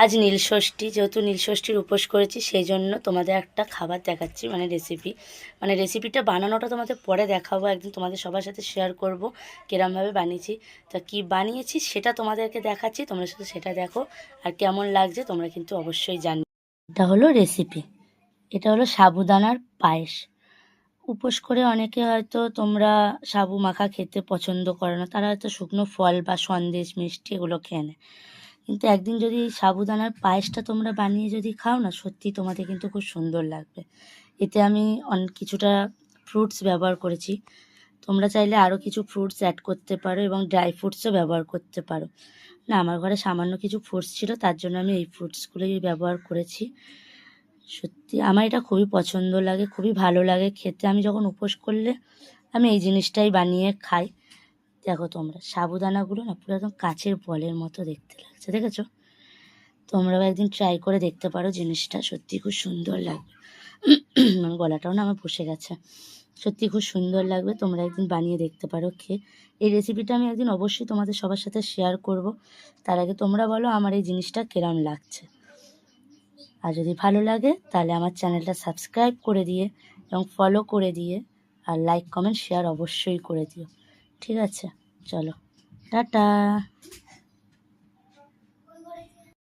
আজ নীলষষ্ঠী, যেহেতু নীলষষ্ঠীর উপোস করেছি সেই জন্য তোমাদের একটা খাবার দেখাচ্ছি, মানে রেসিপি। মানে রেসিপিটা বানানোটা তোমাদের পরে দেখাবো, একদিন তোমাদের সবার সাথে শেয়ার করব কিরমভাবে বানিয়েছি। তা কি বানিয়েছি সেটা তোমাদেরকে দেখাচ্ছি, তোমরা শুধু সেটা দেখো, আর কেমন লাগছে তোমরা কিন্তু অবশ্যই জানবে। এটা হলো রেসিপি, এটা হলো সাবুদানার পায়েস। উপোস করে অনেকে হয়তো তোমরা সাবু মাখা খেতে পছন্দ করে না, তারা হয়তো শুকনো ফল বা সন্দেশ মিষ্টি এগুলো খেয়ে নেয়। কিন্তু একদিন যদি এই সাবুদানার পায়েসটা তোমরা বানিয়ে যদি খাও না, সত্যি তোমাদের কিন্তু খুব সুন্দর লাগবে। এতে আমি কিছুটা ফ্রুটস ব্যবহার করেছি, তোমরা চাইলে আরও কিছু ফ্রুটস অ্যাড করতে পারো এবং ড্রাই ফ্রুটসও ব্যবহার করতে পারো। না, আমার ঘরে সামান্য কিছু ফ্রুটস ছিল, তার জন্য আমি এই ফ্রুটসগুলোই ব্যবহার করেছি। সত্যি আমার এটা খুবই পছন্দ লাগে, খুবই ভালো লাগে খেতে। আমি যখন উপোস করলে আমি এই জিনিসটাই বানিয়ে খাই। দেখো তোমরা, সাবুদানাগুলো না পুরো একদম কাচের বলের মতো দেখতে লাগছে, দেখেছো? তোমরাও একদিন ট্রাই করে দেখতে পারো, জিনিসটা সত্যি খুব সুন্দর লাগবে। আমার গলাটাও না আমার বসে গেছে, সত্যি খুব সুন্দর লাগবে, তোমরা একদিন বানিয়ে দেখতে পারো খেয়ে। এই রেসিপিটা আমি একদিন অবশ্যই তোমাদের সবার সাথে শেয়ার করব। তার আগে তোমরা বলো আমার এই জিনিসটা কেরম লাগছে। আর যদি ভালো লাগে তাহলে আমার চ্যানেলটা সাবস্ক্রাইব করে দিয়ে এবং ফলো করে দিয়ে আর লাইক কমেন্ট শেয়ার অবশ্যই করে দিও। ঠিক আছে, চলো, টাটা।